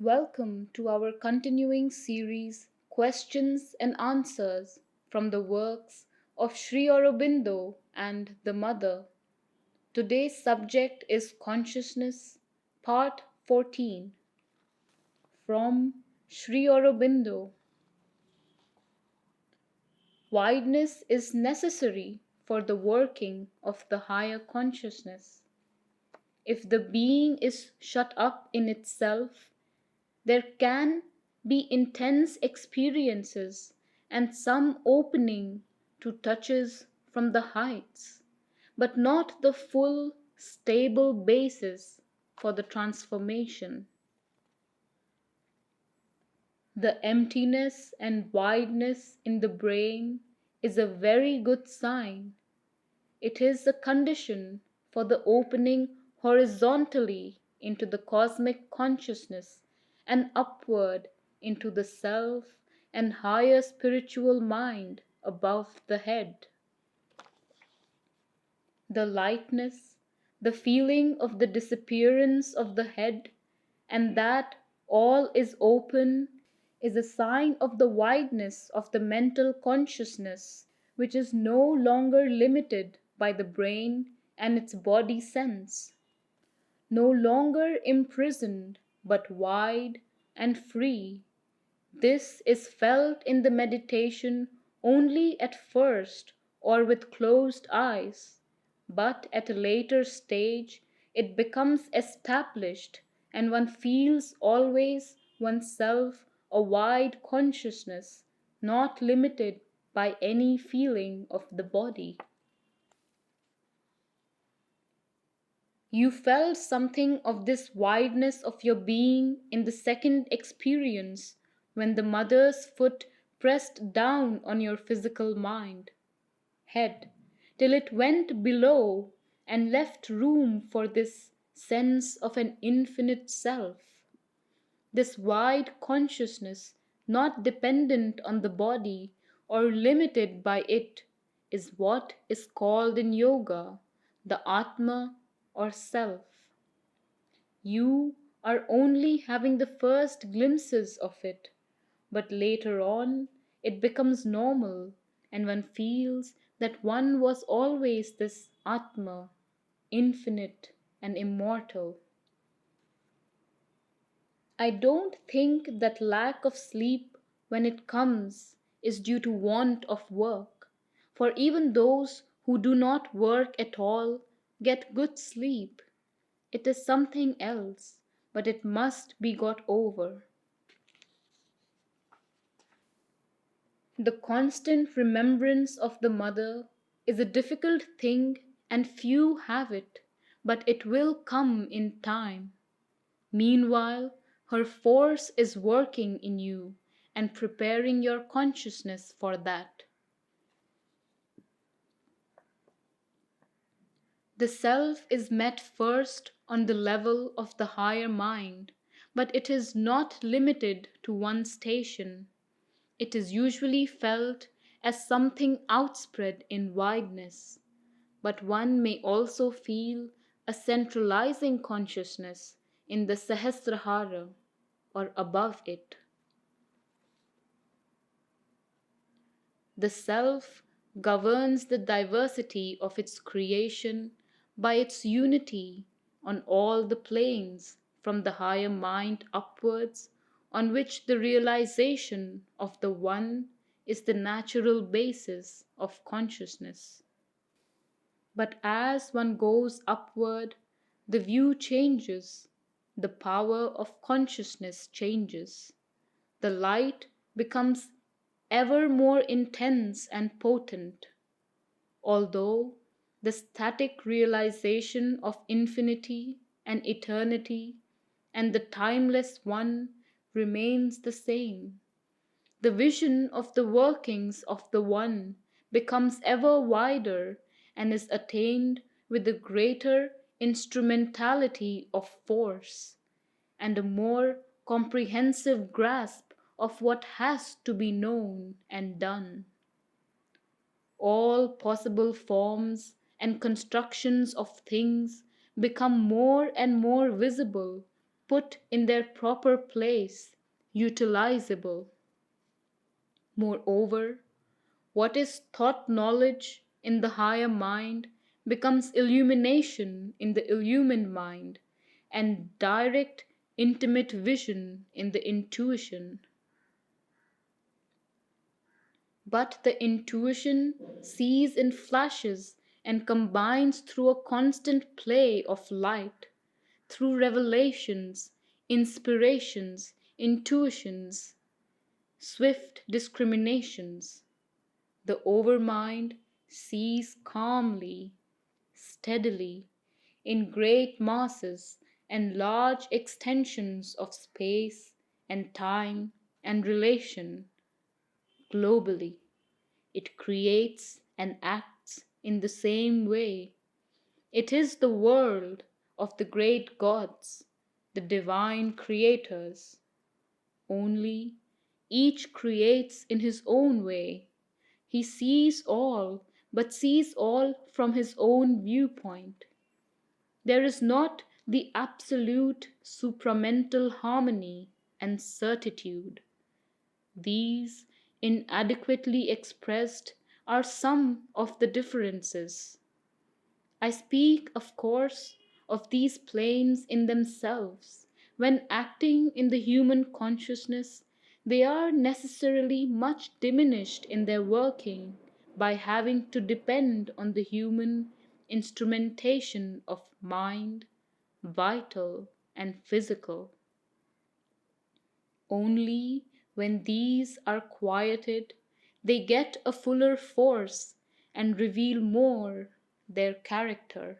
Welcome to our continuing series Questions and Answers from the works of Sri Aurobindo and the Mother. Today's subject is Consciousness, Part 14. From Sri Aurobindo. Wideness is necessary for the working of the higher consciousness. If the being is shut up in itself, there can be intense experiences and some opening to touches from the heights, but not the full, stable basis for the transformation. The emptiness and wideness in the brain is a very good sign. It is a condition for the opening horizontally into the cosmic consciousness and upward into the self and higher spiritual mind above the head. The lightness, the feeling of the disappearance of the head, and that all is open, is a sign of the wideness of the mental consciousness, which is no longer limited by the brain and its body sense, no longer imprisoned, but wide and free. This is felt in the meditation only at first or with closed eyes, but at a later stage it becomes established and one feels always oneself a wide consciousness, not limited by any feeling of the body. You felt something of this wideness of your being in the second experience when the mother's foot pressed down on your physical head, till it went below and left room for this sense of an infinite self. This wide consciousness, not dependent on the body or limited by it, is what is called in yoga the Atma or self. You are only having the first glimpses of it, but later on it becomes normal and one feels that one was always this Atma, infinite and immortal. I don't think that lack of sleep when it comes is due to want of work, for even those who do not work at all get good sleep. It is something else, but it must be got over. The constant remembrance of the mother is a difficult thing and few have it, but it will come in time. Meanwhile, her force is working in you and preparing your consciousness for that. The self is met first on the level of the higher mind, but it is not limited to one station. It is usually felt as something outspread in wideness, but one may also feel a centralizing consciousness in the Sahasrahara or above it. The self governs the diversity of its creation by its unity on all the planes from the higher mind upwards, on which the realization of the One is the natural basis of consciousness. But as one goes upward, the view changes, the power of consciousness changes, the light becomes ever more intense and potent, although the static realization of infinity and eternity and the timeless One remains the same. The vision of the workings of the One becomes ever wider and is attained with a greater instrumentality of force and a more comprehensive grasp of what has to be known and done. All possible forms and constructions of things become more and more visible put in their proper place, utilizable. Moreover, what is thought knowledge in the higher mind becomes illumination in the illumined mind, and direct, intimate vision in the intuition. But the intuition sees in flashes and combines through a constant play of light, through revelations, inspirations, intuitions, swift discriminations. The overmind sees calmly, steadily, in great masses and large extensions of space and time and relation, globally. It creates and acts in the same way. It is the world of the great gods, the divine creators. Only each creates in his own way. He sees all, but sees all from his own viewpoint. There is not the absolute supramental harmony and certitude. These, inadequately expressed, are some of the differences. I speak, of course, of these planes in themselves. When acting in the human consciousness, they are necessarily much diminished in their working by having to depend on the human instrumentation of mind, vital and physical. Only when these are quieted, they get a fuller force and reveal more their character.